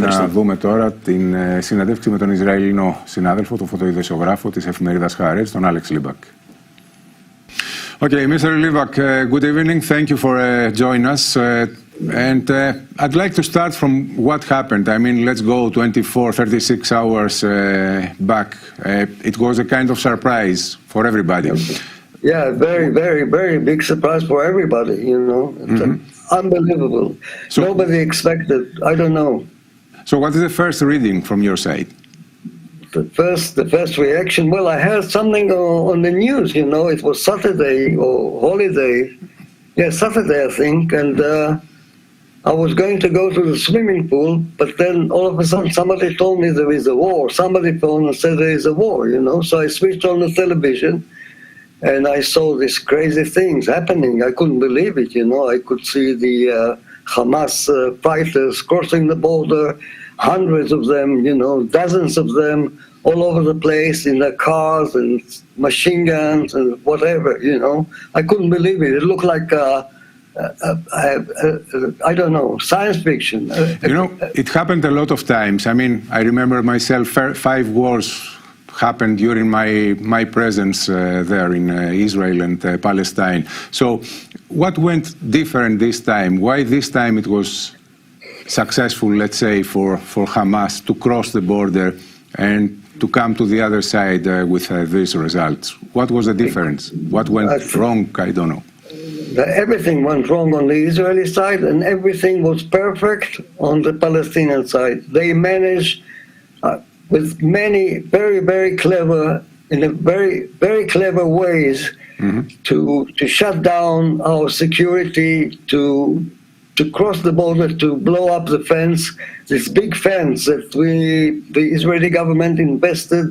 να δούμε τώρα την συναντεύξη με τον Ισραηλινό συνάδελφο, τον φωτογράφο της εφημερίδας Haaretz, τον Άλεξ Λίβακ. Okay, Mr. Livak, good evening. Thank you for joining us. I'd like to start from what happened. I mean, let's go 24, 36 hours back. It was a kind of surprise for everybody. Yeah, very, very, very big surprise for everybody, you know. It's unbelievable. So, nobody expected. I don't know. So what is the first reading from your side? The first reaction, well, I heard something on the news, you know. It was Saturday or holiday. Yeah, Saturday, I think. And I was going to go to the swimming pool, but then all of a sudden somebody told me there is a war. Somebody phoned and said there is a war, you know. So I switched on the television and I saw these crazy things happening. I couldn't believe it, you know. I could see the Hamas fighters crossing the border, hundreds of them, you know, dozens of them all over the place in their cars and machine guns and whatever, you know. I couldn't believe it. It looked like, I don't know, science fiction. You know, it happened a lot of times. I mean, I remember myself, 5 wars happened during my presence there in Israel and Palestine. So what went different this time? Why this time it was successful, let's say, for Hamas to cross the border and to come to the other side with these results? What was the difference? What went wrong? I don't know. Everything went wrong on the Israeli side and everything was perfect on the Palestinian side. They managed with many very, very clever, in a very, very clever ways to shut down our security, to cross the border, to blow up the fence, this big fence that the Israeli government invested,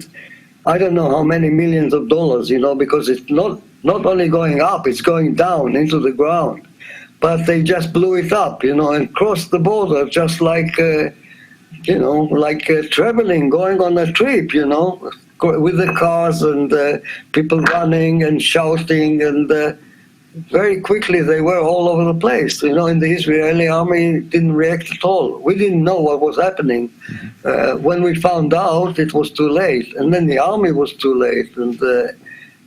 I don't know how many millions of dollars, you know, because it's not only going up, it's going down into the ground. But they just blew it up, you know, and crossed the border just like, you know, like traveling, going on a trip, you know, with the cars and people running and shouting and very quickly they were all over the place, you know, and the Israeli army didn't react at all. We didn't know what was happening. When we found out, it was too late. And then the army was too late and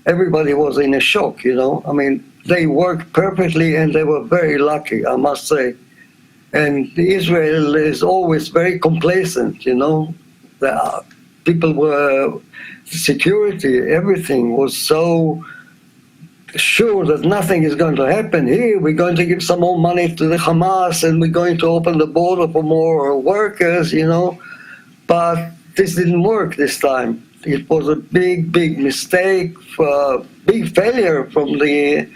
everybody was in a shock, you know. I mean, they worked perfectly and they were very lucky, I must say. And Israel is always very complacent, you know. The people were, security, everything was so sure that nothing is going to happen here. We're going to give some more money to the Hamas and we're going to open the border for more workers, you know. But this didn't work this time. It was a big, big mistake, big failure from the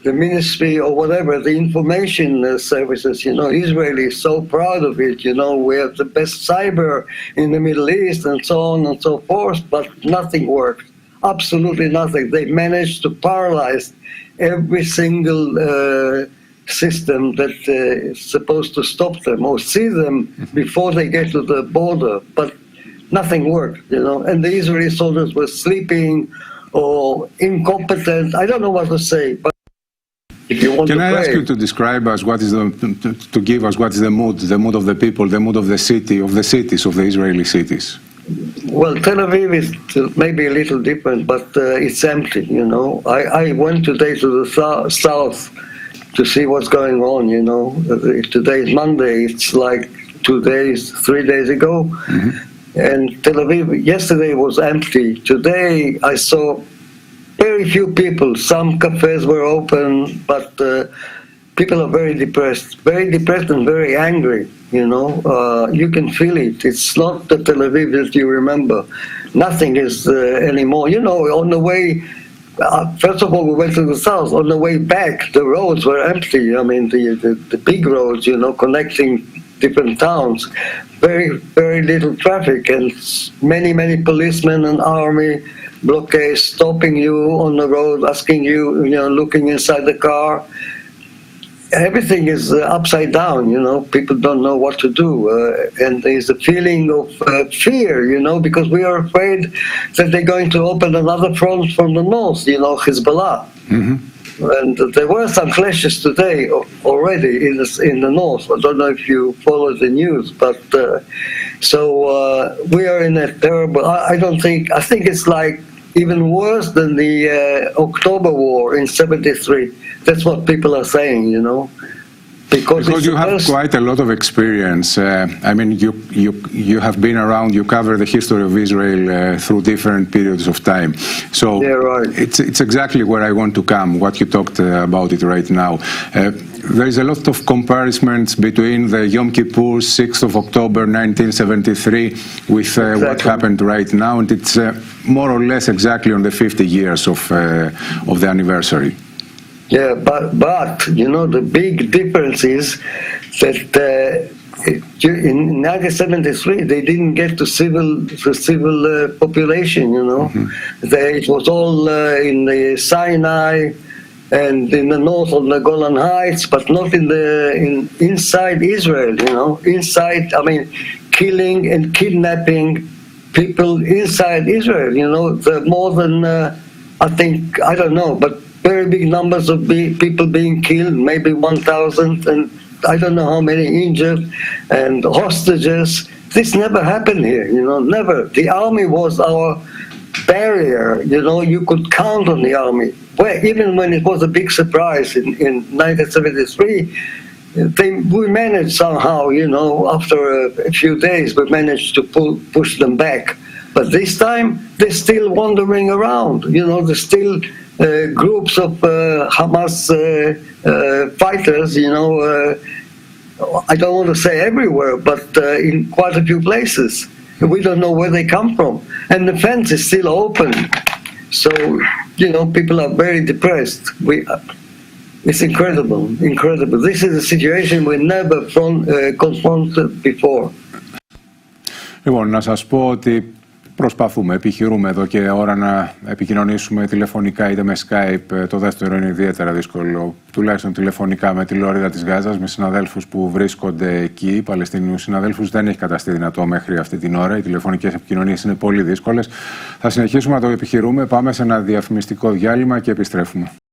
ministry or whatever, the information services, you know. Israel is so proud of it, you know. We have the best cyber in the Middle East and so on and so forth, but nothing worked. Absolutely nothing. They managed to paralyze every single system that is supposed to stop them or see them before they get to the border. But nothing worked, you know. And the Israeli soldiers were sleeping or incompetent. I don't know what to say. But if you want Can I ask you to describe us what is to give us what is the mood of the people, the mood of the city, of the cities, of the Israeli cities? Well, Tel Aviv is maybe a little different, but it's empty, you know. I went today to the south to see what's going on, you know. Today is Monday, it's like 2 days, 3 days ago. And Tel Aviv yesterday was empty. Today I saw very few people. Some cafes were open, but people are very depressed and very angry, you know. You can feel it. It's not the Tel Aviv that you remember. Nothing is anymore. You know, on the way, first of all, we went to the south. On the way back, the roads were empty. I mean, the big roads, you know, connecting different towns. Very, very little traffic and many policemen and army blockades stopping you on the road, asking you, you know, looking inside the car. Everything is upside down, you know. People don't know what to do. And there's a feeling of fear, you know, because we are afraid that they're going to open another front from the north, you know, Hezbollah. and there were some clashes today already in the north. I don't know if you follow the news, but we are in a terrible. I think it's like even worse than the October War in '73. That's what people are saying, you know. Because you have quite a lot of experience. I mean, you have been around. You cover the history of Israel through different periods of time. So yeah, right. It's exactly where I want to come. What you talked about it right now. There is a lot of comparisons between the Yom Kippur, 6th of October 1973, with what happened right now, and it's more or less exactly on the 50 years of the anniversary. Yeah, but you know, the big difference is that in 1973 they didn't get to civil population. You know, it was all in the Sinai and in the north of the Golan Heights, but not inside Israel. You know, inside. I mean, killing and kidnapping people inside Israel. You know, more than I don't know, but very big numbers of people being killed, maybe 1,000, and I don't know how many injured, and hostages. This never happened here, you know, never. The army was our barrier, you know, you could count on the army. Even when it was a big surprise in 1973, we managed somehow, you know, after a few days, we managed to push them back. But this time, they're still wandering around, you know, they're still groups of Hamas fighters, you know, I don't want to say everywhere, but in quite a few places. We don't know where they come from. And the fence is still open. So, you know, people are very depressed. It's incredible, incredible. This is a situation we never confronted before. Λοιπόν, να σας πω ότι επιχειρούμε εδώ και ώρα να επικοινωνήσουμε τηλεφωνικά είτε με Skype. Το δεύτερο είναι ιδιαίτερα δύσκολο, τουλάχιστον τηλεφωνικά, με τη Λωρίδα της Γάζας, με συναδέλφους που βρίσκονται εκεί, Παλαιστινίους συναδέλφους. Δεν έχει καταστεί δυνατό μέχρι αυτή την ώρα. Οι τηλεφωνικές επικοινωνίες είναι πολύ δύσκολες. Θα συνεχίσουμε να το επιχειρούμε. Πάμε σε ένα διαφημιστικό διάλειμμα και επιστρέφουμε.